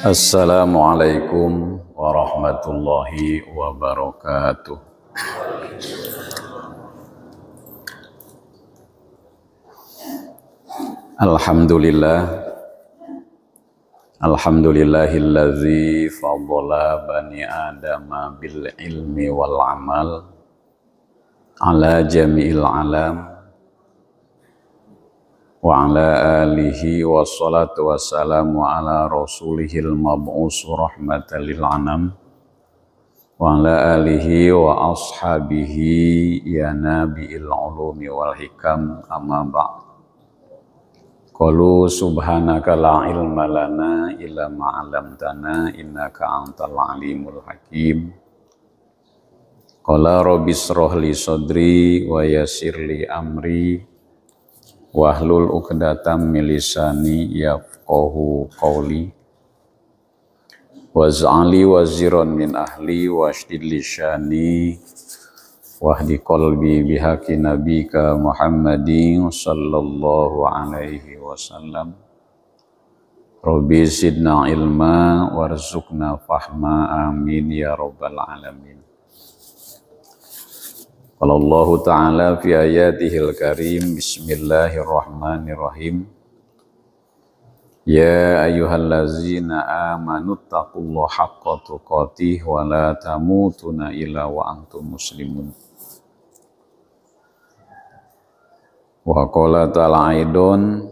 Assalamualaikum warahmatullahi wabarakatuh. Alhamdulillahilladzi faddala bani adama bil ilmi wal amal ala jami'il alam wa ala alihi wassalatu wassalamu ala rasulihil mab'us rahmatan lil anam wa ala alihi wa ashabihi ya nabi'il ulumi wal hikam amma ba'd. Qalu subhanaka la ilma lana illa ma 'allamtana innaka antal alimul hakim. Qala rabbi shrah li sadri wa yassir li amri wahlul 'uqdatam min lisani yafqahu qawli waj'alni waziran min ahli washdid lisani wahdi qalbi bihaqi nabika Muhammadin sallallahu alaihi wasallam. Rabbi zidna ilma warzuqna fahma amin ya rabbal alamin. Qala Allah ta'ala fi ayatihil karim bismillahirrahmanirrahim. Ya ayyuhallazina amanu taqullaha haqqa tuqatih wa la tamutunna illa wa antum muslimun. Wa qala ta'ala aidon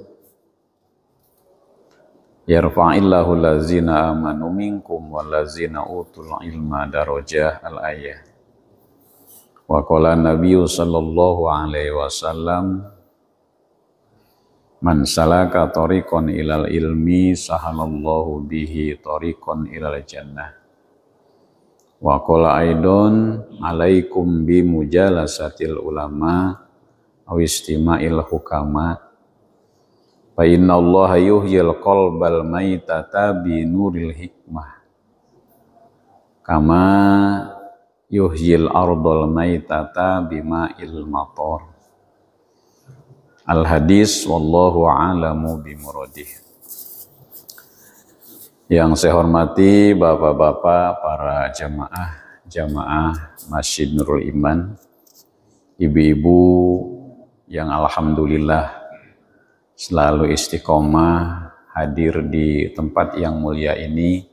yarfa'illahu allazina amanu minkum wallazina utul ilma darajah al-ayah. Wa qala nabiyyu sallallahu alaihi wasallam man salaka tariqan ilal ilmi sahalallahu bihi tariqan ilal jannah. Wa qala aidon alaikum bi mujalasatil ulama aw istima'il hukama fa inna allaha yuhyil qalbal maitata bi nuril hikmah kama yuhyil ardal maitata bima'il matar. Al hadis wallahu a'lamu bimuradih. Yang saya hormati bapak-bapak para jamaah Masjid Nurul Iman, ibu-ibu yang alhamdulillah selalu istiqomah hadir di tempat yang mulia ini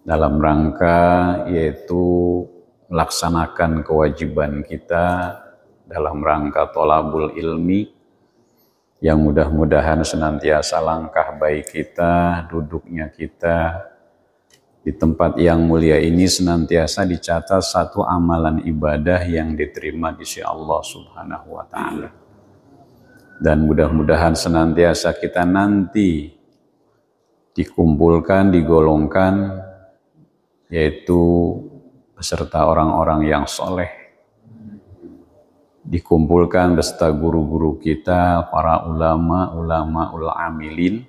dalam rangka yaitu melaksanakan kewajiban kita dalam rangka tholabul ilmi, yang mudah-mudahan senantiasa langkah baik kita, duduknya kita di tempat yang mulia ini senantiasa dicatat satu amalan ibadah yang diterima di sisi Allah Subhanahu wa ta'ala. Dan mudah-mudahan senantiasa kita nanti dikumpulkan, digolongkan, yaitu beserta orang-orang yang soleh, dikumpulkan beserta guru-guru kita, para ulama-ul amilin,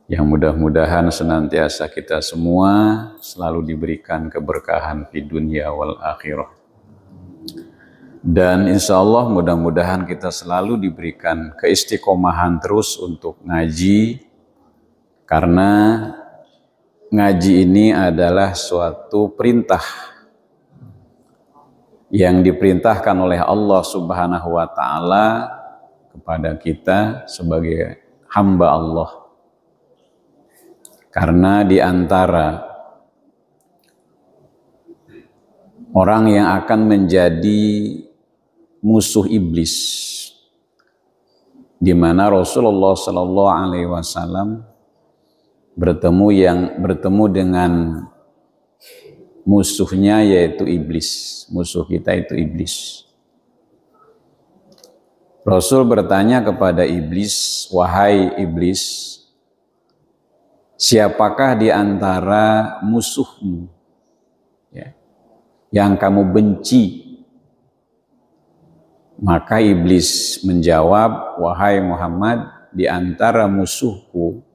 yang mudah-mudahan senantiasa kita semua selalu diberikan keberkahan di dunia wal akhirah. Dan insya Allah mudah-mudahan kita selalu diberikan keistiqomahan terus untuk ngaji, karena ngaji ini adalah suatu perintah yang diperintahkan oleh Allah Subhanahu wa ta'ala kepada kita sebagai hamba Allah. Karena di antara orang yang akan menjadi musuh iblis, di mana Rasulullah Sallallahu Alaihi Wasallam bertemu dengan musuhnya, yaitu iblis. Musuh kita itu iblis. Rasul bertanya kepada iblis, wahai iblis, siapakah di antara musuhmu yang kamu benci? Maka iblis menjawab, wahai Muhammad, di antara musuhku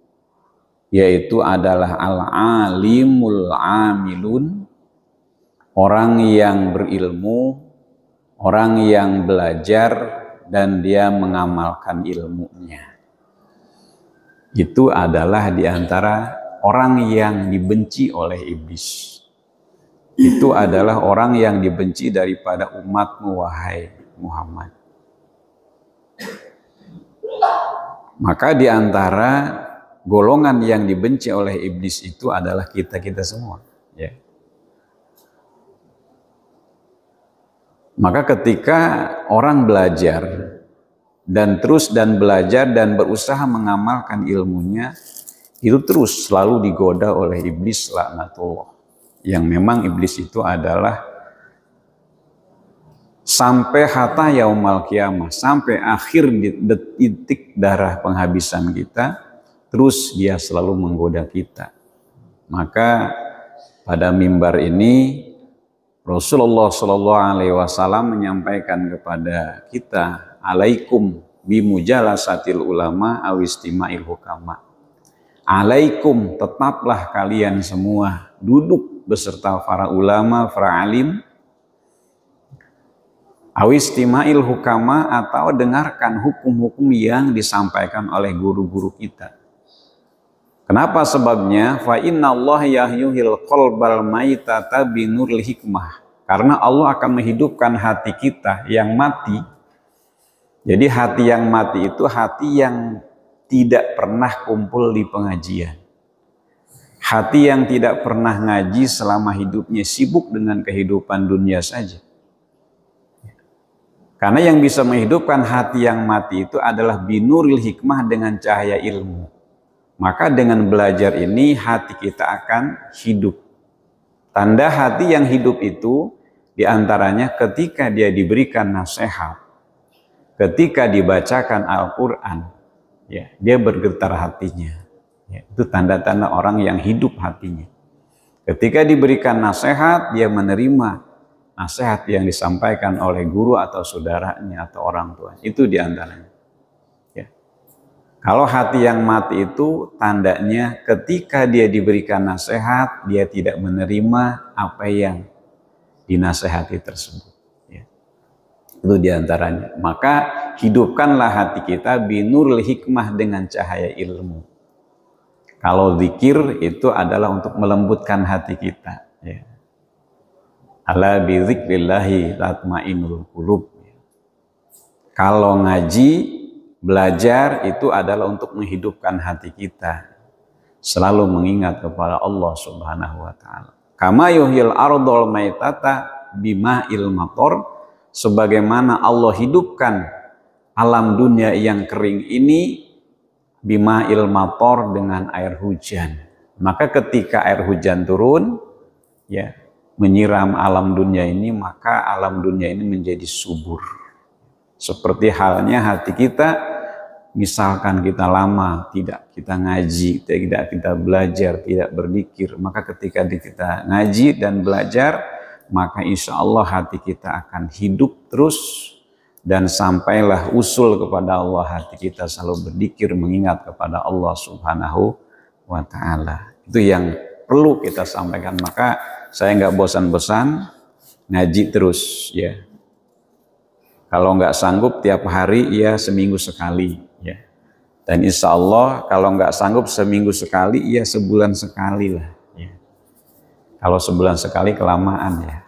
yaitu adalah al-alimul amilun, orang yang berilmu, orang yang belajar dan dia mengamalkan ilmunya. Itu adalah di antara orang yang dibenci oleh iblis. Itu adalah orang yang dibenci daripada umatmu, wahai Muhammad. Maka di antara golongan yang dibenci oleh iblis itu adalah kita-kita semua. Ya. Maka ketika orang belajar dan terus belajar dan berusaha mengamalkan ilmunya, itu terus selalu digoda oleh iblis laknatullah. Yang memang iblis itu adalah sampai hatta yaumal qiyamah, sampai akhir detik darah penghabisan kita, terus dia selalu menggoda kita. Maka pada mimbar ini Rasulullah SAW menyampaikan kepada kita, alaikum bimujalasatil ulama awistima'il hukama. Alaikum, tetaplah kalian semua duduk beserta para ulama, para alim, awistima'il hukama, atau dengarkan hukum-hukum yang disampaikan oleh guru-guru kita. Kenapa sebabnya? Fa innallaha yahyuhil qalbal maitata binuril hikmah. Karena Allah akan menghidupkan hati kita yang mati. Jadi hati yang mati itu hati yang tidak pernah kumpul di pengajian. Hati yang tidak pernah ngaji selama hidupnya, sibuk dengan kehidupan dunia saja. Karena yang bisa menghidupkan hati yang mati itu adalah binuril hikmah, dengan cahaya ilmu. Maka dengan belajar ini hati kita akan hidup. Tanda hati yang hidup itu diantaranya ketika dia diberikan nasihat, ketika dibacakan Al-Quran, ya, dia bergetar hatinya. Ya, itu tanda-tanda orang yang hidup hatinya. Ketika diberikan nasihat, dia menerima nasihat yang disampaikan oleh guru atau saudaranya atau orang tua. Itu diantaranya. Ya. Kalau hati yang mati itu tandanya ketika dia diberikan nasihat, dia tidak menerima apa yang dinasehati tersebut. Ya. Itu diantaranya. Maka hidupkanlah hati kita binurul hikmah, dengan cahaya ilmu. Kalau zikir itu adalah untuk melembutkan hati kita. Ya. Ala bizikrillahi tatmainul qulub. Kalau ngaji, belajar itu adalah untuk menghidupkan hati kita, selalu mengingat kepada Allah Subhanahu wa taala. Kama yuhyil ardhal maitata bima'il mator, sebagaimana Allah hidupkan alam dunia yang kering ini bima'il mator, dengan air hujan. Maka ketika air hujan turun, ya, menyiram alam dunia ini, maka alam dunia ini menjadi subur. Seperti halnya hati kita, misalkan kita lama tidak kita ngaji, tidak kita belajar, tidak berzikir, maka ketika kita ngaji dan belajar, maka insya Allah hati kita akan hidup terus, dan sampailah usul kepada Allah, hati kita selalu berzikir, mengingat kepada Allah Subhanahu wa ta'ala. Itu yang perlu kita sampaikan. Maka saya nggak bosan-bosan ngaji terus, ya. Kalau nggak sanggup tiap hari, ya seminggu sekali, ya. Dan insya Allah kalau nggak sanggup seminggu sekali, ya sebulan sekali lah, ya. Kalau sebulan sekali kelamaan, ya.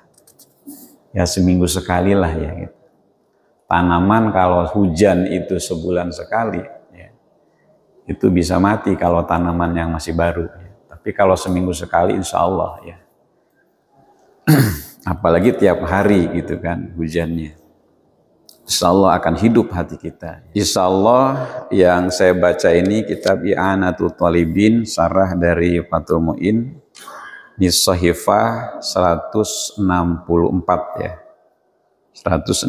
Ya seminggu sekali lah, ya. Gitu. Tanaman kalau hujan itu sebulan sekali, ya, itu bisa mati kalau tanaman yang masih baru. Ya. Tapi kalau seminggu sekali, insya Allah, ya. Apalagi tiap hari gitu kan hujannya, insya Allah akan hidup hati kita. Insya Allah yang saya baca ini kitab I'anatul Talibin, syarah dari Fathul Mu'in, di Shahifah 164, ya. 164,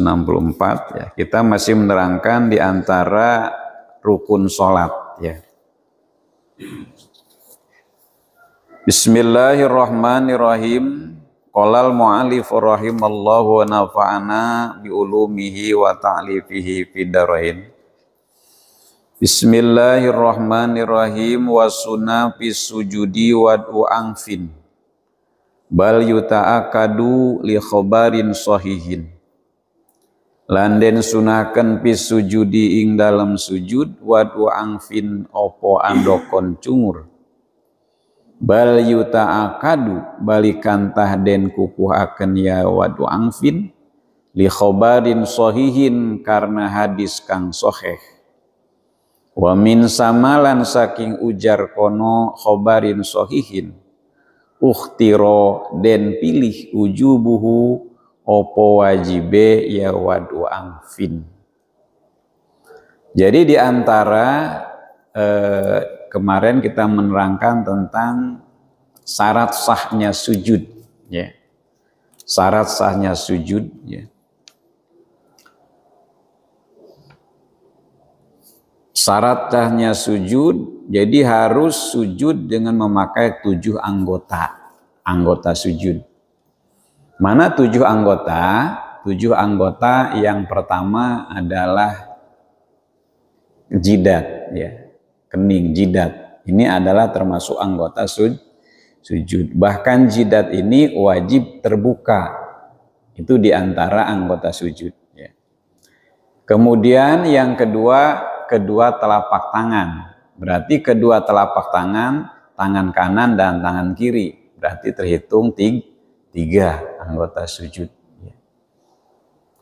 ya. Kita masih menerangkan di antara rukun sholat, ya. Bismillahirrahmanirrahim. Qolal mu'alif rahimallahu wa nafa'ana bi'ulumihi wa ta'lifihi fidarain. Bismillahirrahmanirrahim. Wa sunna fis sujudi wad'u angfin bal yuta'akadu li khobarin sahihin. Landen sunaken fis sujudi ing dalam sujud wad'u angfin opo andokon cungur. bal yuta'akadu balikan tahden kukuhaken ya wadu angfin li khobarin sohihin karena hadis kang soheh wa min samalan saking ujar kono khobarin sohihin ukhtiro den pilih ujubuhu opo wajibe ya wadu angfin. Jadi di antara kemarin kita menerangkan tentang syarat sahnya sujud, ya. Syarat sahnya sujud, ya. Syarat sahnya sujud, jadi harus sujud dengan memakai 7 anggota sujud. Mana 7 anggota? 7 anggota yang pertama adalah jidat, ya, kening, jidat. Ini adalah termasuk anggota sujud. Bahkan jidat ini wajib terbuka. Itu diantara anggota sujud. Ya. Kemudian yang kedua telapak tangan. Berarti kedua telapak tangan, tangan kanan dan tangan kiri. Berarti terhitung 3 anggota sujud. Ya.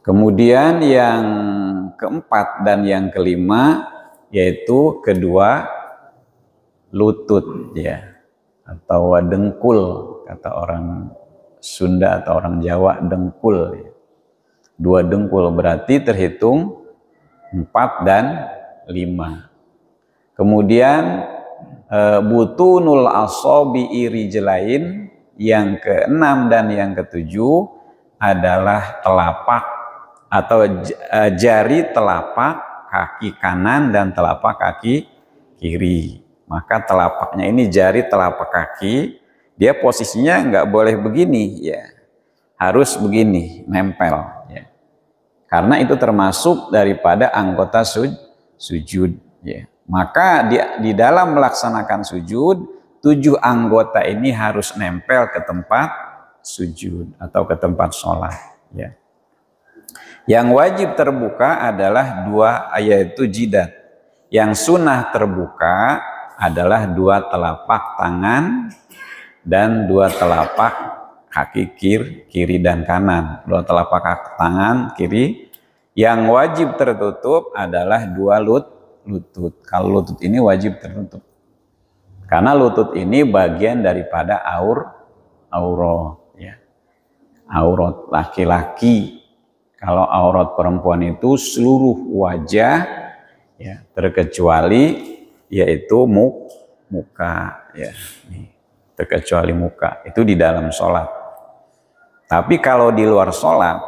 Kemudian yang keempat dan yang kelima yaitu kedua lutut, ya, atau dengkul kata orang Sunda atau orang Jawa, dengkul, ya. 2 dengkul berarti terhitung 4 dan 5. Kemudian butunul asobi rijlain yang ke-6 dan yang ke-7 adalah telapak atau jari telapak kaki kanan dan telapak kaki kiri. Maka telapaknya ini jari telapak kaki, dia posisinya nggak boleh begini, ya, harus begini, nempel, ya. Karena itu termasuk daripada anggota sujud, ya. Maka di dalam melaksanakan sujud 7 anggota ini harus nempel ke tempat sujud atau ke tempat sholat, ya. Yang wajib terbuka adalah 2, yaitu jidat. Yang sunnah terbuka adalah 2 telapak tangan dan 2 telapak kaki kiri dan kanan. 2 telapak kaki tangan kiri. Yang wajib tertutup adalah 2 lutut. Kalau lutut ini wajib tertutup. Karena lutut ini bagian daripada aurat, ya. Aurat laki-laki. Kalau aurat perempuan itu seluruh wajah, ya, terkecuali yaitu muka, ya, terkecuali muka. Itu di dalam sholat. Tapi kalau di luar sholat,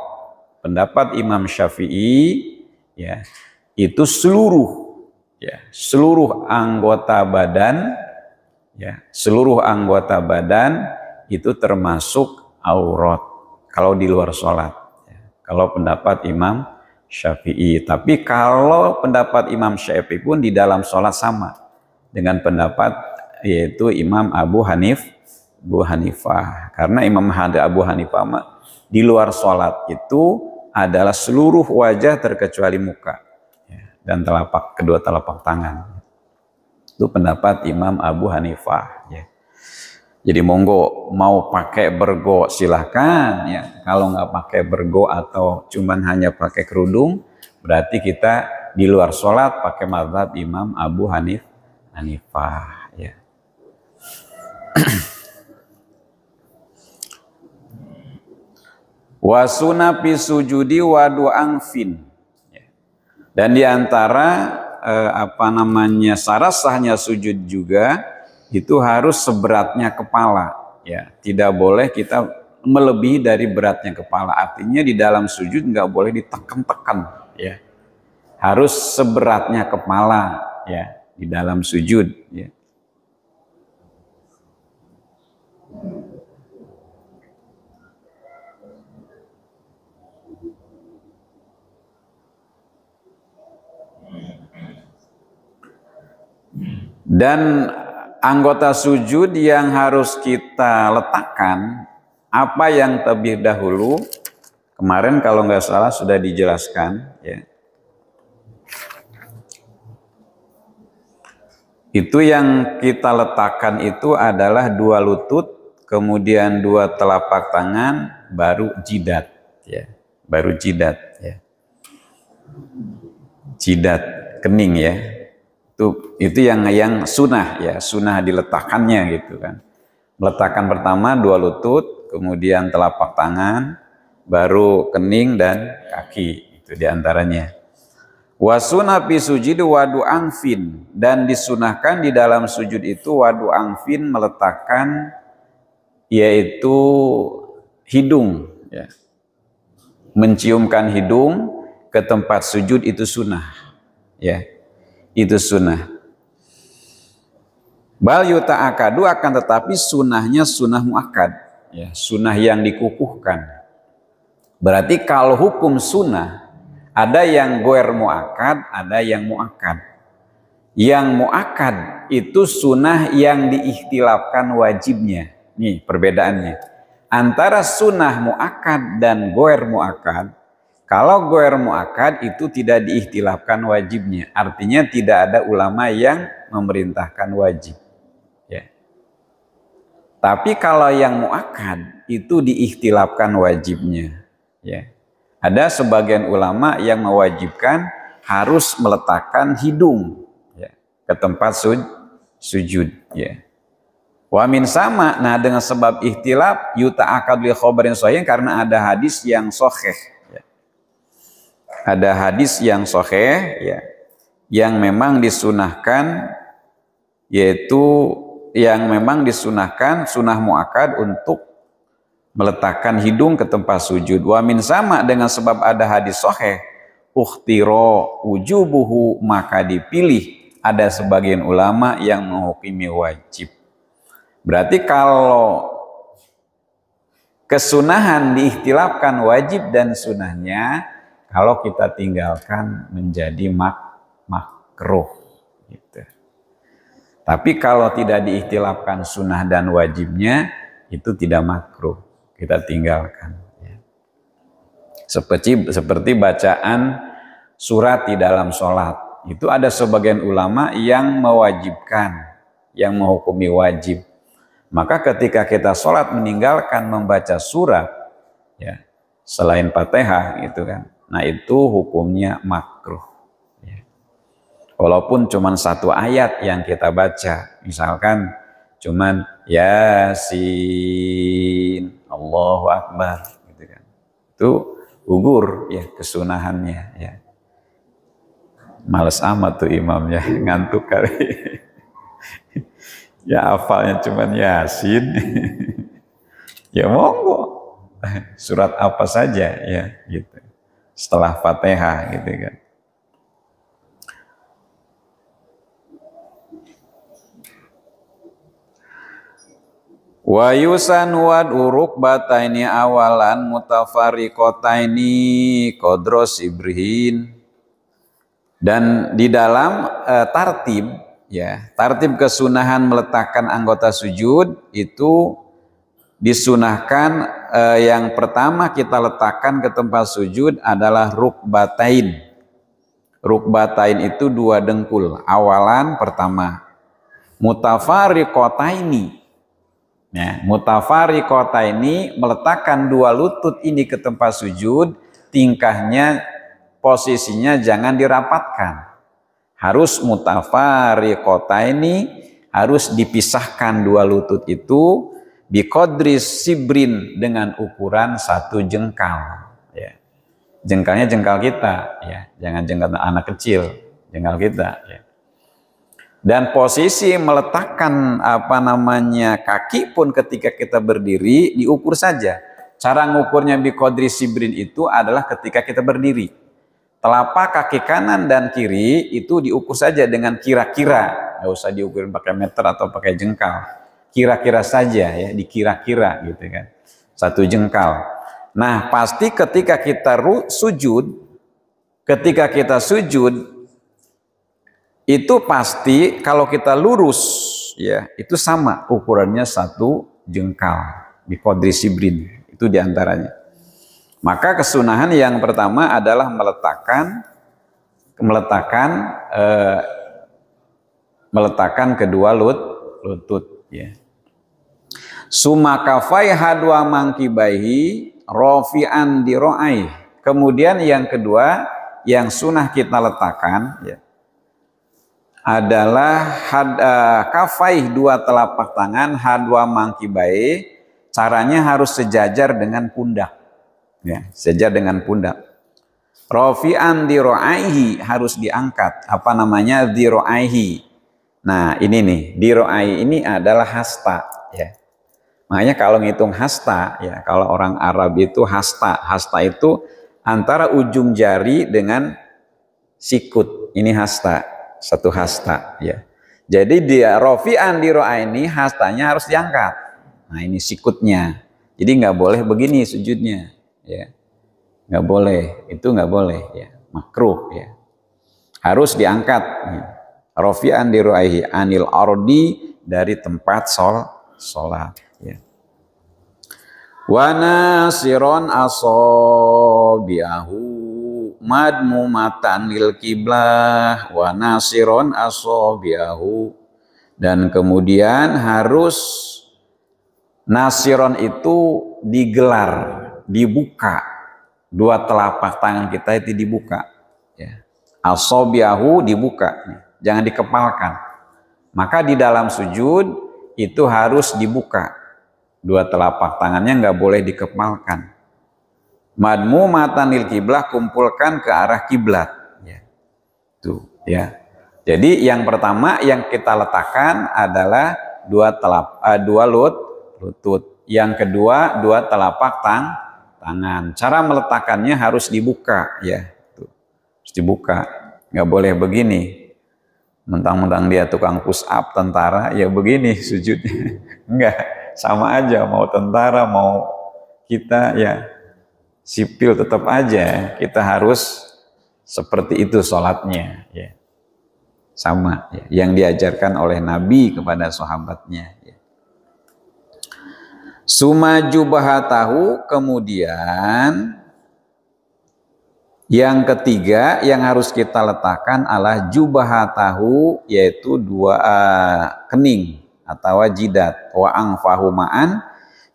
pendapat Imam Syafi'i, ya, itu seluruh anggota badan, ya, seluruh anggota badan itu termasuk aurat kalau di luar sholat. Kalau pendapat Imam Syafi'i. Tapi kalau pendapat Imam Syafi'i pun di dalam sholat sama dengan pendapat yaitu Imam Abu Hanifah. Karena Imam Abu Hanifah di luar sholat itu adalah seluruh wajah terkecuali muka, ya, dan kedua telapak tangan. Itu pendapat Imam Abu Hanifah, ya. Jadi monggo mau pakai bergo silahkan, ya. Kalau nggak pakai bergo atau cuman hanya pakai kerudung, berarti kita di luar sholat pakai mazhab Imam Abu Hanifah, ya. Wasuna fi sujudi wa du'angfin. Dan diantara syarat sahnya sujud juga itu harus seberatnya kepala, ya. Tidak boleh kita melebihi dari beratnya kepala. Artinya di dalam sujud nggak boleh ditekan-tekan, ya. Harus seberatnya kepala, ya, di dalam sujud, ya. Dan anggota sujud yang harus kita letakkan, apa yang terlebih dahulu, kemarin kalau nggak salah sudah dijelaskan, ya. Itu yang kita letakkan itu adalah 2 lutut, kemudian 2 telapak tangan, baru jidat, ya. Baru jidat, ya. Jidat kening, ya. Itu yang sunnah, ya, sunnah diletakkannya gitu kan. Meletakkan pertama 2 lutut, kemudian telapak tangan, baru kening dan kaki, itu diantaranya. Wasunah fi sujud wadu angfin, dan disunahkan di dalam sujud itu wadu angfin, meletakkan yaitu hidung, ya. Menciumkan hidung ke tempat sujud itu sunnah, ya. Itu sunnah. Bal yuta'akadu, akan tetapi sunnahnya sunnah muakkad, ya, sunnah yang dikukuhkan. Berarti kalau hukum sunnah ada yang goer muakkad, ada yang muakkad. Yang muakkad itu sunnah yang diikhtilafkan wajibnya. Nih perbedaannya antara sunnah muakkad dan goer muakkad. Kalau goer muakkad itu tidak diikhtilafkan wajibnya, artinya tidak ada ulama yang memerintahkan wajib, ya. Tapi kalau yang muakkad itu diikhtilafkan wajibnya, ya. Ada sebagian ulama yang mewajibkan harus meletakkan hidung, ya, ke tempat sujud, ya. Wa min sama, nah dengan sebab ikhtilaf yuta'akad li khobarin sahih, karena ada hadis yang sahih, ya. Ada hadis yang sahih, ya, yang memang disunahkan, yaitu yang memang disunahkan sunnah muakkad untuk meletakkan hidung ke tempat sujud. Wa min sama, dengan sebab ada hadis sahih ukhtiro wujubuhu, maka dipilih, ada sebagian ulama yang menghukumi wajib. Berarti kalau kesunahan diikhtilafkan wajib dan sunahnya, kalau kita tinggalkan menjadi makruh, gitu. Tapi kalau tidak diikhtilafkan sunnah dan wajibnya, itu tidak makruh, kita tinggalkan, ya. Seperti bacaan surat di dalam sholat, itu ada sebagian ulama yang mewajibkan, yang menghukumi wajib. Maka ketika kita sholat meninggalkan membaca surat, ya, selain Fatihah, gitu kan, nah itu hukumnya makruh, ya. Walaupun cuma 1 ayat yang kita baca, misalkan cuman Yasin, Allahu Akbar, gitu kan, itu gugur, ya, kesunahannya, ya. Males amat tuh imamnya, ngantuk kali. Ya hafalnya cuman Yasin. Ya monggo, surat apa saja, ya, gitu, setelah Fatihah, gitu kan. Wa yusan wad uruk bataini awalan mutafariqataini qadros ibrihin, dan di dalam tartib, ya, tartib kesunahan meletakkan anggota sujud itu disunahkan, yang pertama kita letakkan ke tempat sujud adalah rukbatain. Rukbatain itu 2 dengkul, awalan pertama. Mutafariqataini, ya, mutafariqataini, meletakkan 2 lutut ini ke tempat sujud, tingkahnya, posisinya jangan dirapatkan, harus mutafariqataini, harus dipisahkan 2 lutut itu biqadri sibrin, dengan ukuran 1 jengkal, ya. Jengkalnya jengkal kita, ya, jangan jengkal anak kecil, jengkal kita, ya. Dan posisi meletakkan kaki pun ketika kita berdiri diukur saja. Cara ngukurnya biqadri sibrin itu adalah ketika kita berdiri. Telapak kaki kanan dan kiri itu diukur saja dengan kira-kira, nggak usah diukurin pakai meter atau pakai jengkal. Kira-kira saja, ya, dikira-kira, gitu kan. 1 jengkal. Nah, pasti ketika kita sujud, itu pasti kalau kita lurus, ya, itu sama ukurannya 1 jengkal biqadri sibrin, itu diantaranya. Maka kesunahan yang pertama adalah meletakkan meletakkan kedua lutut ya. Sumakafai hadwa mangkibaihi rofi'an diro'ai. Kemudian yang kedua yang sunnah kita letakkan ya, adalah kafai, dua telapak tangan, hadwa mangkibai, caranya harus sejajar dengan pundak ya, sejajar dengan pundak. Rofi'an diro'aihi, harus diangkat, apa namanya, diro'aihi. Nah ini nih, diro'ai ini adalah hasta ya. Makanya kalau ngitung hasta ya, kalau orang Arab itu hasta itu antara ujung jari dengan sikut, ini hasta, satu hasta ya. Jadi dia rofi'an diro'aini, hastanya harus diangkat. Nah ini sikutnya. Jadi nggak boleh begini sujudnya ya, nggak boleh, itu nggak boleh ya, makruh ya, harus diangkat ya. Rofi'an diro'aihi anil ardi, dari tempat sholat ya. Wa nasiron asabi'ahu madmumatan lil kiblah, wa nasiron asabi'ahu, dan kemudian harus nasiron itu digelar, dibuka, dua telapak tangan kita itu dibuka ya. Asabi'ahu dibuka, jangan dikepalkan. Maka di dalam sujud itu harus dibuka, dua telapak tangannya nggak boleh dikepalkan. Madmu matanil kiblah, kumpulkan ke arah kiblat ya. Tuh ya. Jadi yang pertama yang kita letakkan adalah dua lutut. Yang kedua dua telapak tangan. Cara meletakkannya harus dibuka ya. Tuh. Harus dibuka. Nggak boleh begini. Mentang-mentang dia tukang push up tentara ya begini sujudnya. Enggak. Sama aja, mau tentara mau kita ya sipil, tetap aja kita harus seperti itu sholatnya ya. Sama ya, yang diajarkan oleh Nabi kepada sahabatnya ya. Sumajubahatahu, kemudian yang ketiga yang harus kita letakkan adalah jubahatahu, yaitu dua kening atau jidat. Wa angfahu ma'an,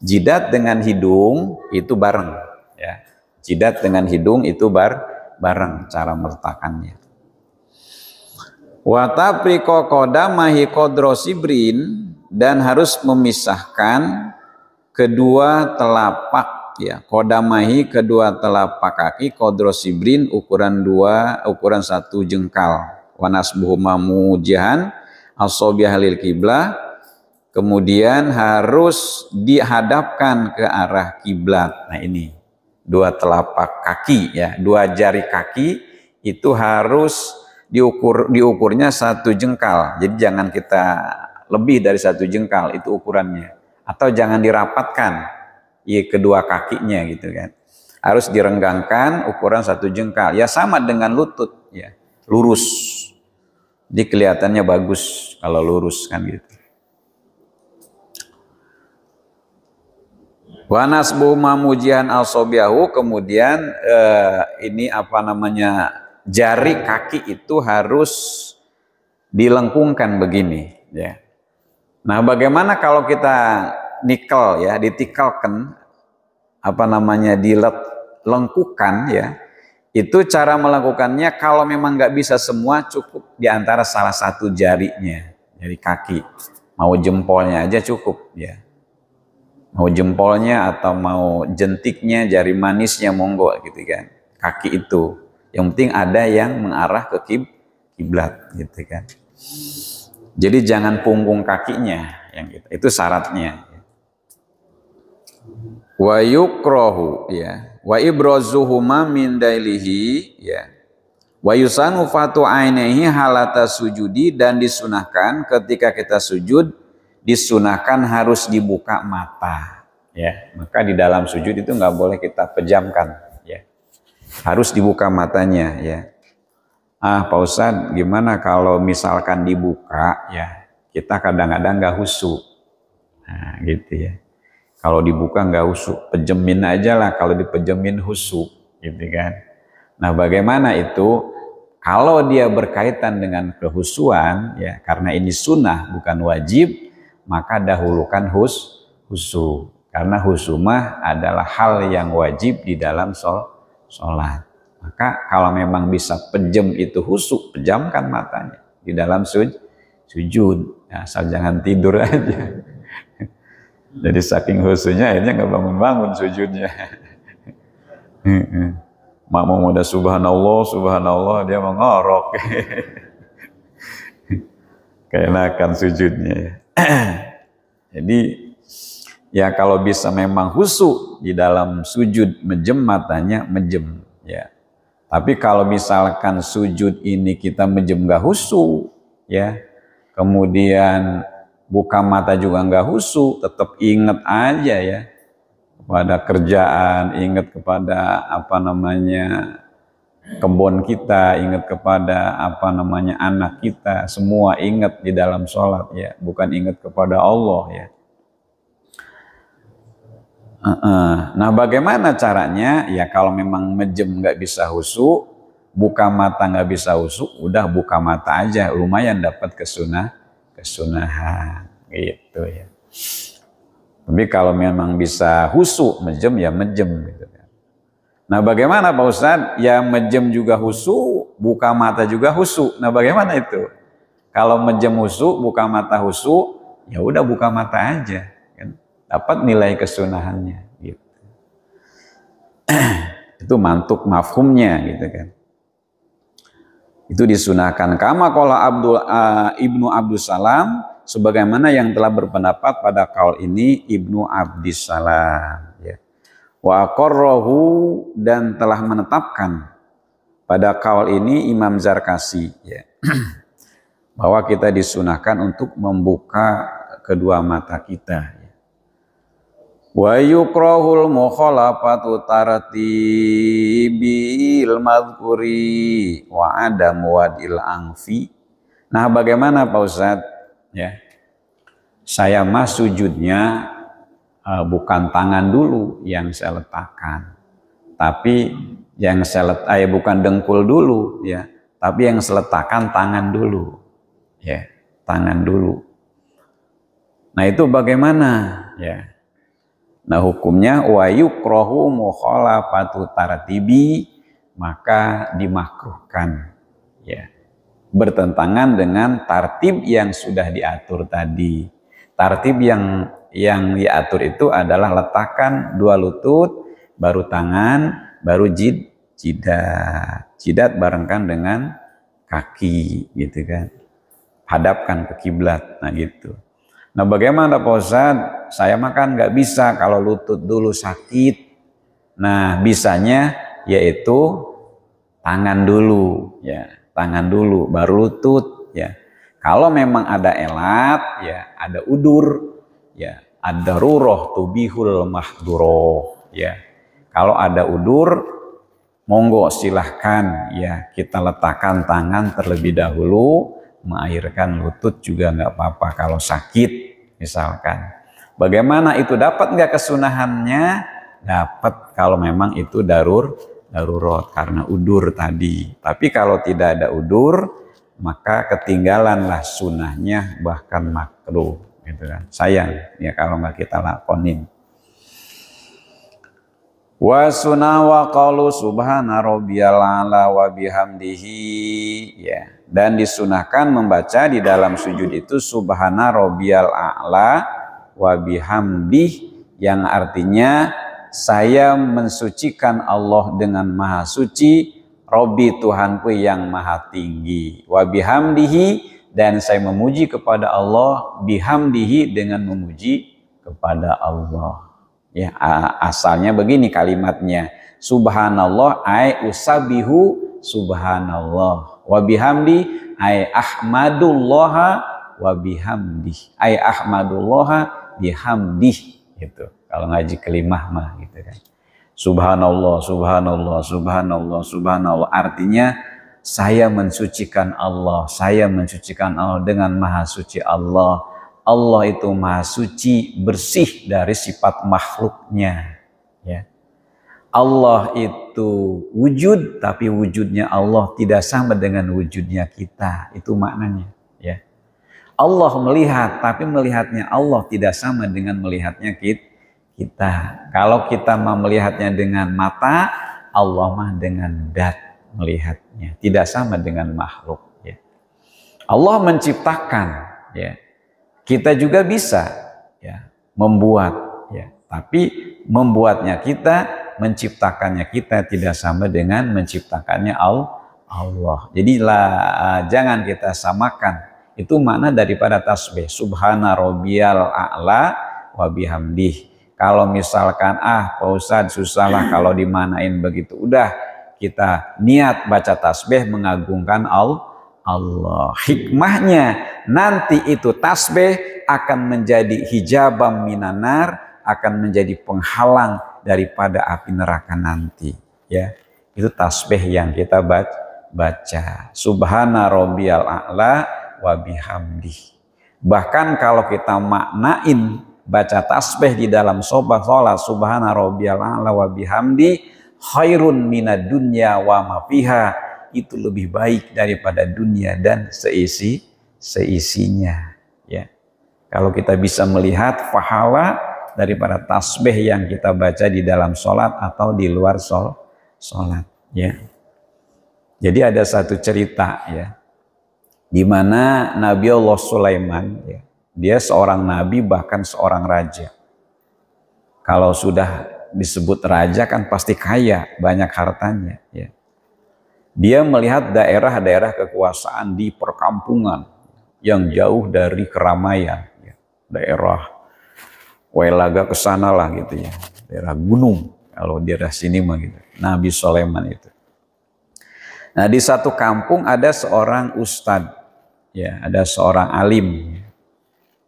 jidat dengan hidung itu bareng ya. Jidat dengan hidung itu bareng cara meletakkannya. Wa tafriqo qadamahi qadra sibrin, dan harus memisahkan kedua telapak ya, qadamahi kedua telapak kaki, qadra sibrin ukuran satu jengkal. Wa nasbuhuma mujihan asabi'ah lil kiblah, kemudian harus dihadapkan ke arah kiblat. Nah ini dua telapak kaki ya, dua jari kaki itu harus diukurnya satu jengkal. Jadi jangan kita lebih dari satu jengkal itu ukurannya, atau jangan dirapatkan ya kedua kakinya gitu kan. Harus direnggangkan ukuran satu jengkal ya, sama dengan lutut ya, lurus. Jadi kelihatannya bagus kalau lurus kan gitu. Wa nasbu mamujian al-sobiahu, kemudian ini apa namanya, jari kaki itu harus dilengkungkan begini ya. Nah bagaimana kalau kita nikel ya, ditikalkan apa namanya, dilengkukan ya, itu cara melakukannya kalau memang nggak bisa semua, cukup di antara salah satu jarinya, jari kaki, mau jempolnya aja cukup ya. Mau jempolnya atau mau jentiknya, jari manisnya monggo gitu kan. Kaki itu, yang penting ada yang mengarah ke kiblat gitu kan. Jadi jangan punggung kakinya yang itu syaratnya. Wa yukrahu ya, wa ibrazuhuma min dailihi ya. Wa yusanu fatu ainihi halata sujudi, dan disunahkan ketika kita sujud, disunahkan harus dibuka mata ya. Maka di dalam sujud itu nggak boleh kita pejamkan ya, harus dibuka matanya ya. Pak Ustadz, gimana kalau misalkan dibuka ya, kita kadang-kadang nggak khusyuk. Nah gitu ya, kalau dibuka nggak khusyuk, pejemin aja lah, kalau dipejemin khusyuk gitu kan. Nah bagaimana itu? Kalau dia berkaitan dengan kehusuan, ya karena ini sunnah bukan wajib, maka dahulukan husu. Karena husu mah adalah hal yang wajib di dalam sholat. Maka kalau memang bisa pejam itu husu, pejamkan matanya di dalam sujud. Ya, asal jangan tidur aja. Jadi saking husunya akhirnya nggak bangun-bangun sujudnya. Makmum udah subhanallah, dia mengorok. Keenakan sujudnya ya. Jadi ya kalau bisa memang khusyuk di dalam sujud, mejem matanya, mejem ya. Tapi kalau misalkan sujud ini kita mejem gak khusyuk ya, kemudian buka mata juga gak khusyuk, tetap inget aja ya kepada kerjaan, ingat kepada kebun kita, ingat kepada anak kita, semua ingat di dalam sholat ya, bukan ingat kepada Allah ya. Nah bagaimana caranya ya, kalau memang mejem nggak bisa khusyuk, buka mata nggak bisa khusyuk, udah buka mata aja, lumayan dapat kesunahan gitu ya. Tapi kalau memang bisa khusyuk, mejem ya mejem gitu kan. Nah bagaimana Pak Ustadz? Ya mejem juga khusyuk, buka mata juga khusyuk. Nah bagaimana itu? Kalau mejem khusyuk, buka mata khusyuk, ya udah buka mata aja, kan? Dapat nilai kesunahannya. Gitu. Itu mantuk mafhumnya gitu kan. Itu disunahkan. Kama qala Ibnu Abdussalam, sebagaimana yang telah berpendapat pada kaul ini Ibnu Abdissalam ya. Wa aqarrahu, dan telah menetapkan pada kaul ini Imam Zarkasi ya. Bahwa kita disunahkan untuk membuka kedua mata kita ya. Wa yukrahul mukhalafatu tartibil madhkuri wa adam wadil angfi. Nah bagaimana Pak Ustadz? Ya, saya mah sujudnya bukan tangan dulu yang saya letakkan, tapi yang saya bukan dengkul dulu ya, tapi yang saya letakkan tangan dulu, ya tangan dulu. Nah itu bagaimana ya? Nah hukumnya wa yukrahu mukhalafatu tartibi, maka dimakruhkan ya, bertentangan dengan tartib yang sudah diatur tadi. Tartib yang diatur itu adalah letakkan dua lutut, baru tangan, baru jidat. Jidat barengkan dengan kaki gitu kan. Hadapkan ke kiblat. Nah gitu. Nah bagaimana Pak Ustadz? Saya makan nggak bisa kalau lutut dulu sakit. Nah bisanya yaitu tangan dulu ya. Tangan dulu, baru lutut ya. Kalau memang ada elat ya, ada udur ya, ada daruroh tubihul mahduroh ya. Kalau ada udur, monggo silahkan ya, kita letakkan tangan terlebih dahulu, mengairkan lutut juga nggak apa-apa kalau sakit misalkan. Bagaimana itu dapat nggak kesunahannya? Dapat kalau memang itu darurat karena udur tadi. Tapi kalau tidak ada udur, maka ketinggalanlah sunahnya, bahkan makruh gitu kan. Sayang ya kalau nggak kita lakonin. Wa sunna wa qalu subhana rabbiyal a'la wa bihamdihi ya. Dan disunahkan membaca di dalam sujud itu subhana rabbiyal a'la wa bihamdihi, yang artinya saya mensucikan Allah dengan maha suci, Robbi Tuhanku yang maha tinggi, wa bihamdihi, dan saya memuji kepada Allah, bihamdihi dengan memuji kepada Allah. Ya, asalnya begini kalimatnya, subhanallah ay usabihu subhanallah, wa bihamdi ay ahmadullaha wa bihamdi ay ahmadullaha bihamdi gitu. Kalau ngaji kelimah mah gitu kan. Subhanallah, subhanallah, subhanallah, subhanallah. Artinya saya mensucikan Allah, saya mensucikan Allah dengan maha suci Allah. Allah itu maha suci, bersih dari sifat makhluknya. Ya. Allah itu wujud, tapi wujudnya Allah tidak sama dengan wujudnya kita. Itu maknanya, ya. Allah melihat, tapi melihatnya Allah tidak sama dengan melihatnya kita. Kalau kita mau melihatnya dengan mata, Allah mah dengan dat melihatnya, tidak sama dengan makhluk, ya. Allah menciptakan, ya. Kita juga bisa, ya, membuat, ya. Tapi membuatnya kita, menciptakannya kita tidak sama dengan menciptakannya Allah. Jadi jangan kita samakan. Itu makna daripada tasbih. Subhana rabbiyal a'la wa bihamdih. Kalau misalkan Pak Ustadz susah lah kalau dimanain begitu. Udah kita niat baca tasbih mengagungkan Allah. Hikmahnya nanti itu tasbih akan menjadi hijabam minanar, akan menjadi penghalang daripada api neraka nanti, ya. Itu tasbih yang kita baca. Subhana rabbiyal a'la wa bihamdi. Bahkan kalau kita maknain baca tasbih di dalam salat subhana rabbiyal a'la wa bihamdi khairun minad dunya wa ma fiha, itu lebih baik daripada dunia dan seisinya, ya. Kalau kita bisa melihat pahala daripada tasbih yang kita baca di dalam sholat atau di luar sholat, ya. Jadi ada satu cerita, ya, di mana Nabi Allah Sulaiman, ya, dia seorang nabi bahkan seorang raja. Kalau sudah disebut raja kan pasti kaya, banyak hartanya, ya. Dia melihat daerah-daerah kekuasaan di perkampungan yang jauh dari keramaian, ya. Daerah Welaga ke sana lah gitu, ya, daerah gunung kalau daerah sini mah gitu. Nabi Sulaiman itu. Nah, di satu kampung ada seorang ustadz, ya, ada seorang alim.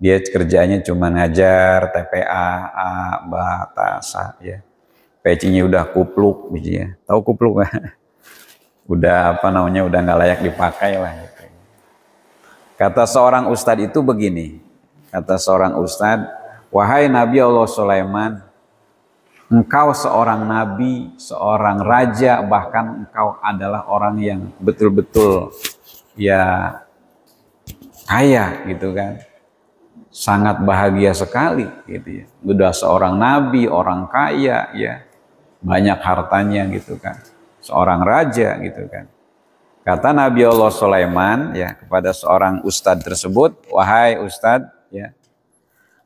Dia kerjanya cuma ngajar TPA, Batasa, ya. Pecinya udah kupluk, gitu, ya. Tahu kupluk nggak? Udah udah nggak layak dipakai lah. Gitu. Kata seorang ustadz itu begini. Kata seorang ustadz, wahai Nabi Allah Sulaiman, engkau seorang nabi, seorang raja, bahkan engkau adalah orang yang betul-betul, ya, kaya gitu kan. Sangat bahagia sekali gitu, ya. Udah seorang nabi, orang kaya, ya. Banyak hartanya gitu kan. Seorang raja gitu kan. Kata Nabi Allah Sulaiman, ya, kepada seorang ustadz tersebut, wahai ustadz, ya,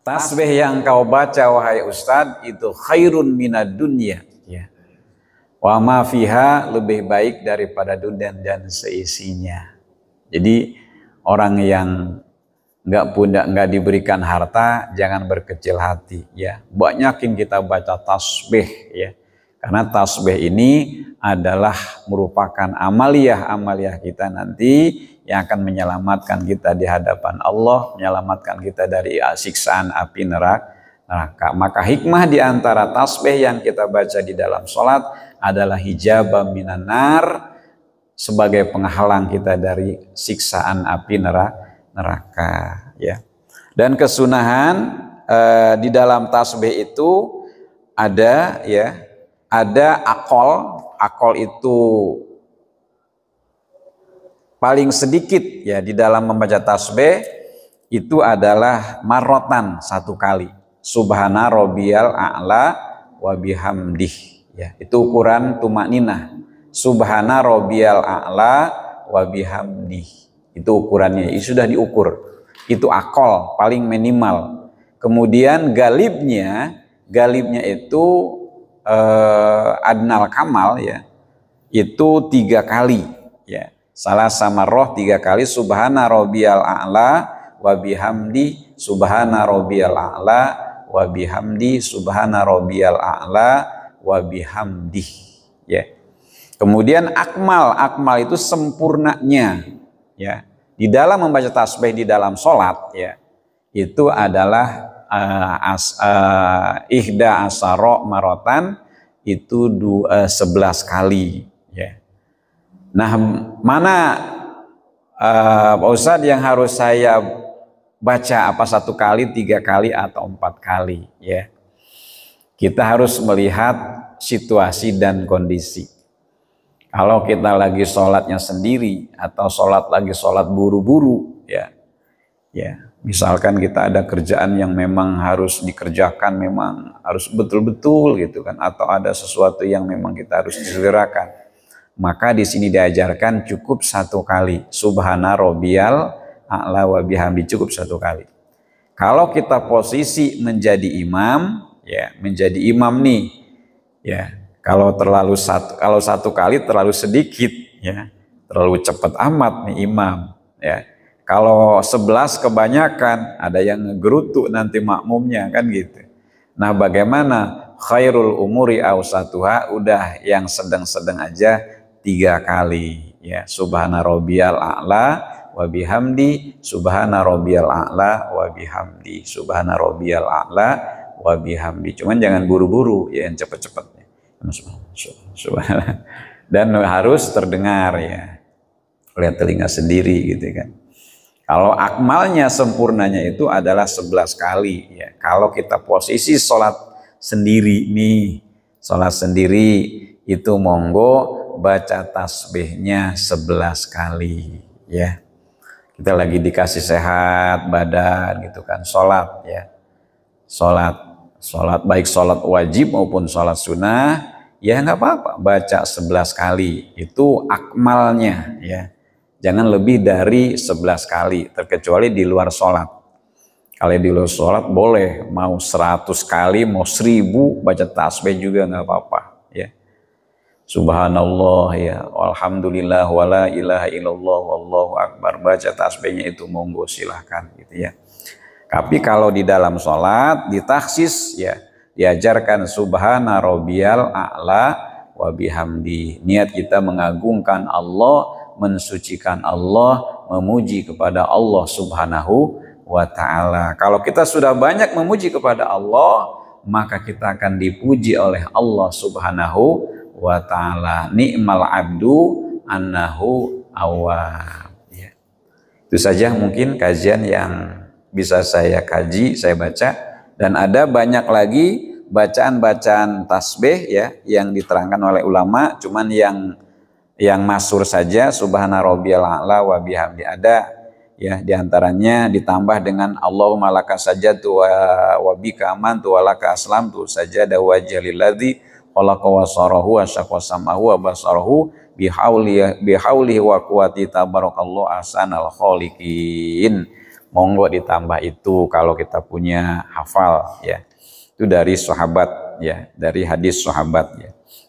tasbih yang kau baca wahai ustadz itu khairun minad dunya, ya. Wa ma fiha, lebih baik daripada dunia dan seisinya. Jadi orang yang nggak diberikan harta jangan berkecil hati, ya. Banyakin kita baca tasbih, ya. Karena tasbih ini adalah merupakan amaliyah kita nanti yang akan menyelamatkan kita di hadapan Allah, menyelamatkan kita dari siksaan api neraka. Maka hikmah di antara tasbih yang kita baca di dalam sholat adalah hijabam minan nar, sebagai penghalang kita dari siksaan api neraka, ya. Dan kesunahan di dalam tasbih itu ada, ya, ada akol itu paling sedikit, ya, di dalam membaca tasbih itu adalah marotan, satu kali. Subhana rabbiyal a'la wa bihamdih, ya. Itu ukuran tumakninah. Subhana rabbiyal a'la wa bihamdih. Itu ukurannya, itu sudah diukur. Itu akol paling minimal. Kemudian galibnya itu adnal kamal, ya. Itu 3 kali, ya. Salah sama roh 3 kali, subhana rabbiyal a'la wa bihamdi, subhana rabbiyal a'la wa bihamdi, subhana rabbiyal a'la wa bihamdi, ya. Kemudian akmal itu sempurnanya, ya. Di dalam membaca tasbih di dalam sholat, ya, itu adalah ihda asaro marotan, itu 11 kali, ya. Nah, mana Pak Ustadz yang harus saya baca, apa 1 kali, 3 kali, atau 4 kali, ya. Kita harus melihat situasi dan kondisi. Kalau kita lagi sholatnya sendiri atau lagi sholat buru-buru, misalkan kita ada kerjaan yang memang harus dikerjakan, memang harus betul-betul gitu kan, atau ada sesuatu yang memang kita harus segerakan, maka di sini diajarkan cukup 1 kali subhana rabbiyal a'la wa bihamdi, cukup 1 kali. Kalau kita posisi menjadi imam, menjadi imam nih, kalau kalau 1 kali terlalu sedikit, terlalu cepat amat nih imam, Kalau 11 kebanyakan, ada yang ngegerutu nanti makmumnya kan gitu. Nah, bagaimana? Khairul umuri awsatuha, udah yang sedang-sedang aja 3 kali, subhana rabbiyal a'la wa bihamdi, subhana rabbiyal a'la wa bihamdi, subhana rabbiyal a'la wa bihamdi. Cuman jangan buru-buru, yang cepet-cepet. Dan harus terdengar lihat telinga sendiri gitu kan. Kalau akmalnya sempurnanya itu adalah 11 kali Kalau kita posisi sholat sendiri nih, sholat sendiri itu monggo baca tasbihnya 11 kali Kita lagi dikasih sehat badan gitu kan, sholat sholat baik sholat wajib maupun sholat sunnah, nggak apa-apa baca 11 kali, itu akmalnya jangan lebih dari 11 kali, terkecuali di luar sholat. Kalau di luar sholat boleh mau 100 kali, mau 1000 baca tasbih juga nggak apa-apa Subhanallah alhamdulillah wala ilaha illallah wallahu akbar, baca tasbihnya itu monggo silahkan gitu Tapi kalau di dalam sholat ditaksis diajarkan subhana rabbiyal a'la wa bihamdi. Niat kita mengagungkan Allah, mensucikan Allah, memuji kepada Allah subhanahu wa ta'ala. Kalau kita sudah banyak memuji kepada Allah, maka kita akan dipuji oleh Allah subhanahu wa ta'ala. Ni'mal abdu annahu awwab. Itu saja mungkin kajian yang bisa saya kaji, saya baca, dan ada banyak lagi bacaan-bacaan tasbih yang diterangkan oleh ulama, cuman yang masyhur saja subhana rabbiyal a'la wa bihamdi ada diantaranya ditambah dengan Allahumma laka sajadtu wa bika amantu wa laka aslamtu sajada wajha lilladzi khalaqa wa sarahu wa syaqa samahu wa basarahu bihaulihi wa quwwati tabarakallahu ahsanal khaliqin. Monggo ditambah itu kalau kita punya hafal Itu dari sahabat dari hadis sahabat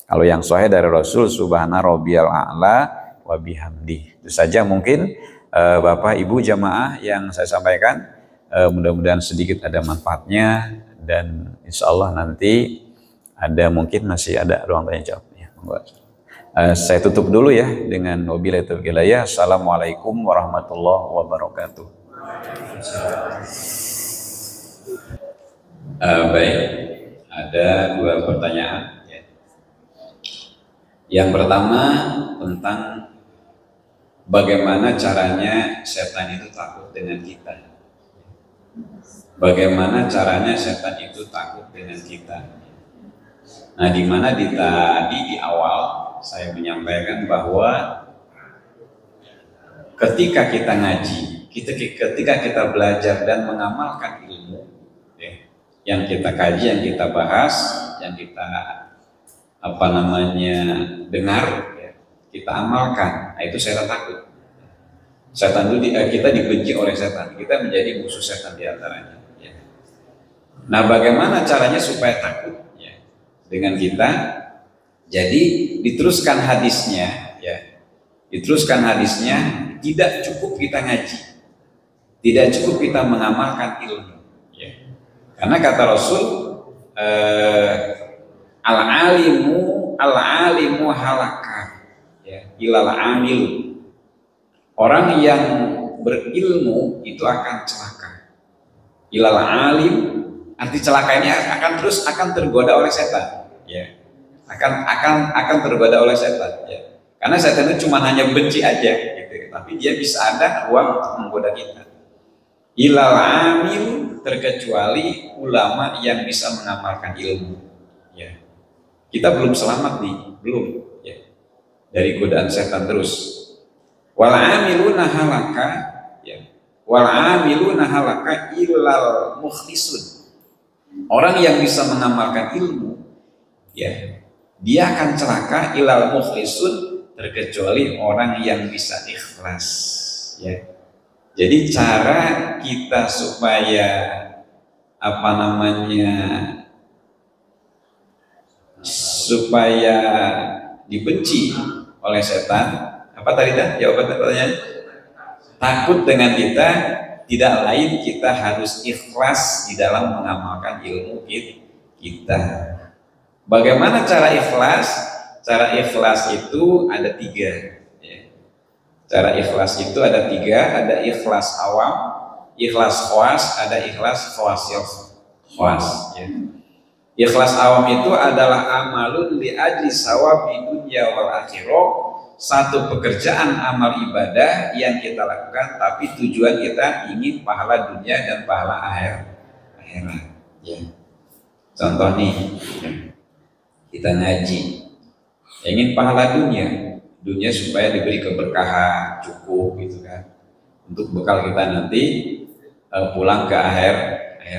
Kalau yang sahih dari Rasul subhana rabbiyal a'la wa bihamdi. Itu saja mungkin Bapak Ibu jamaah yang saya sampaikan. Mudah-mudahan sedikit ada manfaatnya, dan insya Allah nanti mungkin masih ada ruang tanya jawab saya tutup dulu dengan wabillahi taufiq wal hidayah. Assalamualaikum warahmatullahi wabarakatuh. Baik, ada 2 pertanyaan. Yang pertama tentang bagaimana caranya setan itu takut dengan kita. Bagaimana caranya setan itu takut dengan kita. Nah, di mana tadi di awal saya menyampaikan bahwa ketika kita ngaji, ketika kita belajar dan mengamalkan ilmu yang kita kaji, yang kita bahas, yang kita dengar, kita amalkan, itu setan takut. Setan itu kita dibenci oleh setan, kita menjadi musuh setan diantaranya. Nah, bagaimana caranya supaya takut dengan kita? Jadi diteruskan hadisnya, tidak cukup kita ngaji, tidak cukup kita mengamalkan ilmu. Karena kata Rasul, al-alimu halaka ilal amil. Orang yang berilmu itu akan celaka. Ilal alim, arti celakanya akan tergoda oleh setan. Akan tergoda oleh setan. Karena setan itu cuma hanya benci aja, tapi dia bisa ada ruang untuk menggoda kita. Ilal amil, terkecuali ulama yang bisa mengamalkan ilmu. Kita belum selamat nih, belum ya, dari godaan setan terus. Wal amiluna halaka ya. Wal amiluna halaka illal mukhlisun. Orang yang bisa mengamalkan ilmu ya, dia akan celaka illal mukhlisun, terkecuali orang yang bisa ikhlas ya. Jadi cara kita supaya apa namanya, supaya dibenci oleh setan, apa tadi dah jawaban pertanyaan? Takut dengan kita, tidak lain kita harus ikhlas di dalam mengamalkan ilmu kita. Bagaimana cara ikhlas? Cara ikhlas itu ada 3 ya. Cara ikhlas itu ada 3, ada ikhlas awam, ikhlas khas, ada ikhlas khawasil khas ya. Ikhlas awam itu adalah amalun li ajli sawabi dunya wal akhirah, satu pekerjaan amal ibadah yang kita lakukan tapi tujuan kita ingin pahala dunia dan pahala akhirat ya. Contoh nih, kita ngaji ingin pahala dunia supaya diberi keberkahan cukup gitu kan, untuk bekal kita nanti pulang ke akhirat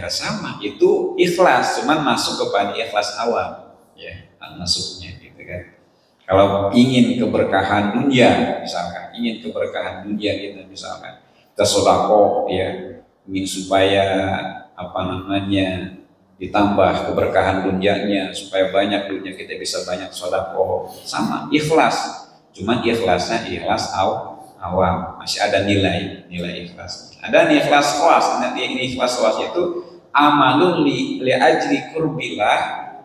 sama. Itu ikhlas, cuman masuk kepada ikhlas awam ya, masuknya gitu kan. Kalau ingin keberkahan dunia misalkan, ingin keberkahan dunia kita misalkan, kita sedekah ya, ingin supaya apa namanya ditambah keberkahan dunianya, supaya banyak dunia kita bisa banyak sedekah, sama ikhlas. Cuman ikhlasnya ikhlas awam, masih ada nilai ikhlas. Ada nih ikhlas khas. Nanti ini ikhlas khas itu amalun li ajli qurbillah,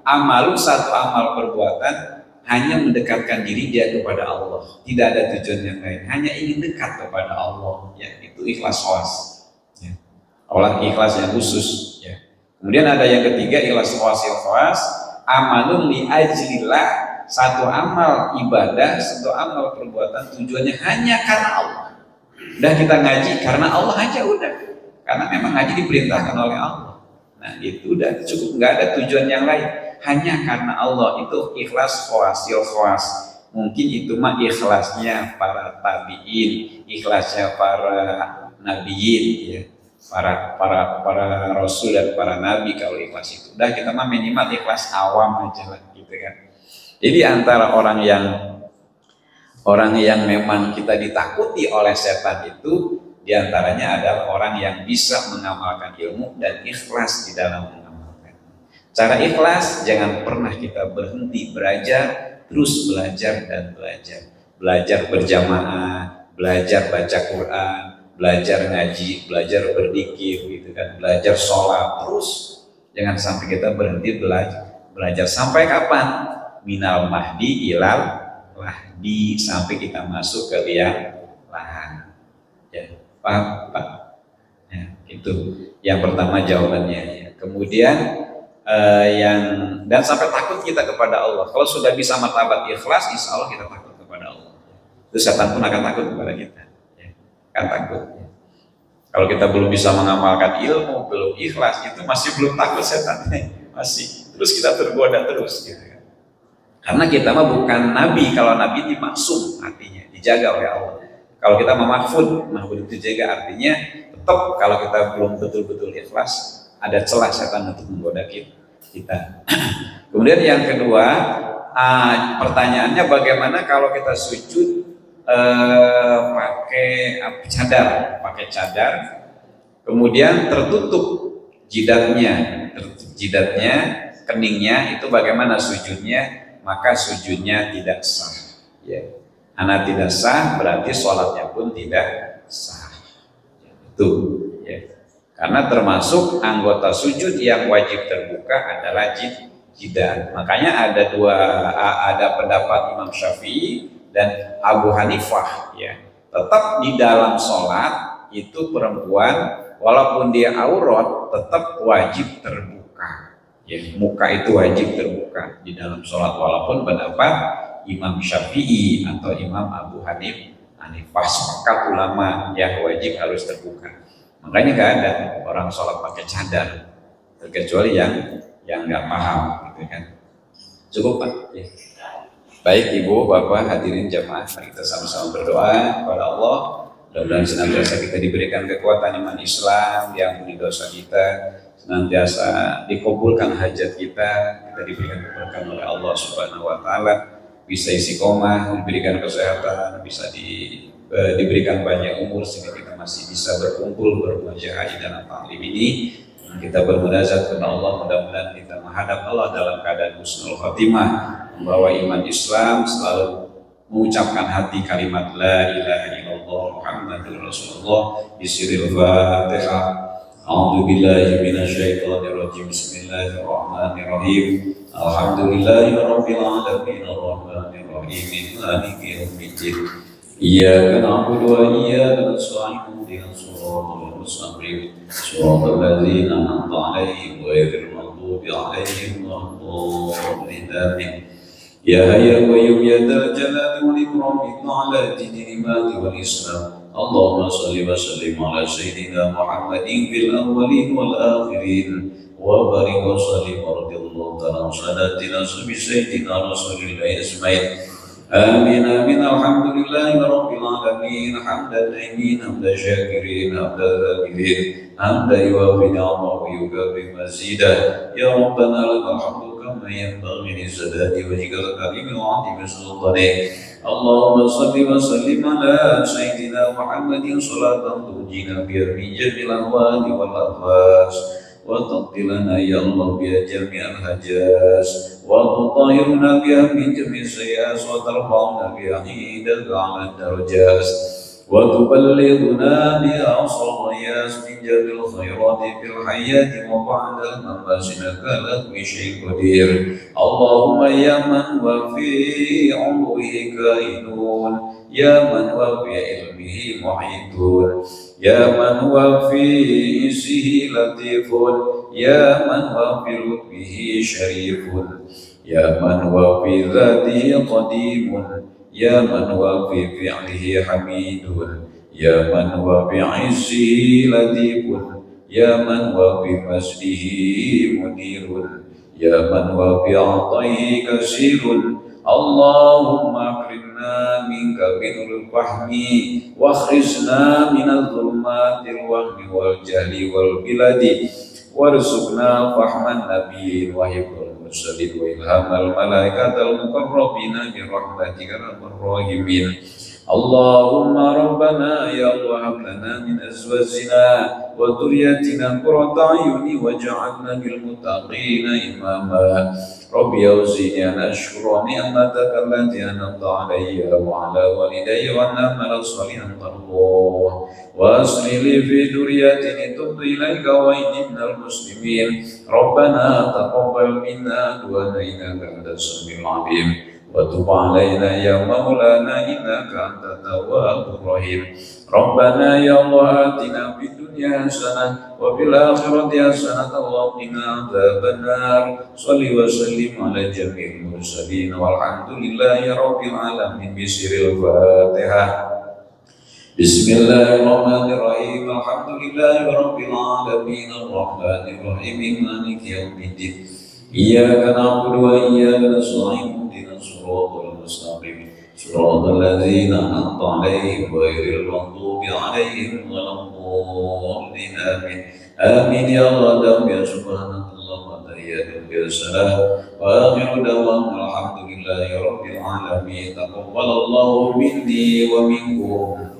amalun satu amal perbuatan hanya mendekatkan diri dia kepada Allah, tidak ada tujuan yang lain, hanya ingin dekat kepada Allah ya, itu ikhlas khas ya. Allah ikhlas yang khusus ya. Kemudian ada yang ketiga ikhlas khas, amalun li ajlillah, satu amal ibadah, satu amal perbuatan tujuannya hanya karena Allah. Udah kita ngaji karena Allah aja udah, karena memang ngaji diperintahkan oleh Allah. Nah itu udah cukup, nggak ada tujuan yang lain, hanya karena Allah. Itu ikhlas khas. Mungkin itu mah ikhlasnya para tabiin, ikhlasnya para nabiin ya, para rasul dan para nabi. Kalau ikhlas itu udah, kita mah minimal ikhlas awam aja lah gitu kan. Jadi antara orang yang memang kita ditakuti oleh setan itu, diantaranya adalah orang yang bisa mengamalkan ilmu dan ikhlas di dalam mengamalkan. Cara ikhlas, jangan pernah kita berhenti belajar, terus belajar dan belajar. Belajar berjamaah, belajar baca Quran, belajar ngaji, belajar berzikir gitu kan, belajar sholat terus. Jangan sampai kita berhenti belajar sampai kapan? Minal mahdi ilal lahdi, sampai kita masuk ke liang lahat ya. Paham Pak? Ya, itu yang pertama jawabannya ya. Kemudian dan sampai takut kita kepada Allah. Kalau sudah bisa martabat ikhlas, insya Allah kita takut kepada Allah. Itu setan pun akan takut kepada kita ya. Akan takut ya. Kalau kita belum bisa mengamalkan ilmu, belum ikhlas, itu masih belum takut setan masih. Terus kita tergoda terus gitu. Karena kita mah bukan nabi. Kalau nabi ini maksum, artinya dijaga oleh Allah. Kalau kita mahfud itu jaga, artinya tetap kalau kita belum betul-betul ikhlas, ada celah setan untuk menggoda kita. Kemudian yang kedua, pertanyaannya bagaimana kalau kita sujud pakai cadar, kemudian tertutup jidatnya, keningnya, itu bagaimana sujudnya? Maka sujudnya tidak sah ya. Karena tidak sah berarti sholatnya pun tidak sah itu ya. Karena termasuk anggota sujud yang wajib terbuka adalah jidat. Makanya ada pendapat Imam Syafi'i dan Abu Hanifah ya, tetap di dalam sholat itu perempuan walaupun dia aurat tetap wajib terbuka ya, muka itu wajib terbuka di dalam sholat, walaupun pendapat Imam Syafi'i atau Imam Abu Hanifah sepakat ulama ya wajib harus terbuka. Makanya gak ada orang sholat pakai cadar, terkecuali yang nggak paham gitu kan. Cukup Pak? Ya. Baik Ibu, Bapak, hadirin jamaah, mari kita sama-sama berdoa kepada Allah. Mudah-mudahan senantiasa kita diberikan kekuatan iman Islam, diampuni dosa kita, senantiasa dikabulkan hajat kita diberikan keberkahan oleh Allah Subhanahu wa taala, bisa istiqomah, diberikan kesehatan, bisa diberikan banyak umur sehingga kita masih bisa berkumpul bermuajah haji dan taklim ini. Kita bermunajat kepada Allah, mudah-mudahan kita menghadap Allah dalam keadaan husnul khotimah, membawa iman Islam, selalu mengucapkan hati kalimat la ilaha illallah Muhammadur Rasulullah. Bismillahirrahmanirrahim. Fatihah. A'udzu billahi minasyaitonir rajim. Bismillahirrahmanirrahim. Alhamdulillahirabbil alamin arrahmanir rahim maliki yaumiddin. Iyyaka na'budu wa iyyaka nasta'in ihdinas siratal mustaqim. Shiratal ladzina an'amta 'alaihim ghairil maghdubi 'alaihim waladdallin. Ya Hayyu ya Qayyum ya Dzal Jalali wal Ikram ala dinil iman wal Islam. Allahumma shalli wa sallim ala sayyidina Muhammadin fil awwalin wal akhirin wa barik wa sallim wa radhiyallahu ta'ala an sadatina sayyidina Rasulillah asma'in. Amin amin alhamdulillahi rabbil alamin hamdan naimin hamdan syakirin hamdan zakirin hamdan yuwafi ni'amahu wa yukafi mazidah. Ya Rabbana lakal hamdu kama yanbaghi li sadati wajhikal karim wa 'azimi sultanik. Allahumma salli wa sallim ala sayyidina Muhammadin salatan tujina biha min jamil ahwali wal afas wa taqtilana ya Allah biha jami'al hajaz wa tutahhiruna biha min jami'i sayyi'at wa tarfa'una biha indal a'la darajat wa tuballighuna biha aqsal ghayas min jamil khairati fil hayati wa ba'dal mamati innaka la kulli syai'in qadir. Allahumma ya man wa fi 'umrihi kainun ya man wa fi ilmihi muhitun ya man wa fi isihi latifun ya man wa fi lutfihi syarifun ya man wa fi dhatihi qadimun ya man wa fi fi'lihi hamidun ya man wa fi izzihi latifun ya man wa fi masdihi munirun ya man wa fi 'ataihi kasirun. Allahumma akrimna minka binul fahmi wa akhrijna minal dhulumatil wahmi wal jahli wal biladi warzuqna fahman nabiyyin wa hibdul mursalin wa ilhamal malaikatal muqarrabina bi rahmatika arhamar rahimin. Allahumma rabbana ya Allah hab lana min azwajina wa dhurriyyatina qurrata a'yuni waj'alna lil muttaqina imama. Rabbi awzini an ashkura ni'mataka allati an'amta 'alayya wa 'ala walidayya wa an a'mala shalihan tardah wa aslih li fi dhurriyyati tubtu ilaika wa inni minal muslimin. Rabbana taqabbal minna wa innaka antas samiul 'alim wa tub 'alaina ya maulana innaka antat tawwabur rahim. Rabbana ya Allah atina fid dunya hasanah wa fil akhirati hasanah wa qina adzabannar. Shalli wa sallim ala jami'il mursalin walhamdulillahi rabbil alamin. Bismillahil Fatihah. Bismillahirrahmanirrahim. Alhamdulillahi rabbil alamin arrahmanir rahim maliki yaumiddin. Iyyaka na'budu wa iyyaka nasta'in ihdinas siratal mustaqim. Shiratal ladzina an'amta 'alaihim ghairil maghdubi 'alaihim waladdallin. Amin. Amin ya Allah ya subhanallah wa tahiyyatu ya salam wa akhiru da'wana alhamdulillahi rabbil alamin. Taqabbalallahu minni wa minkum.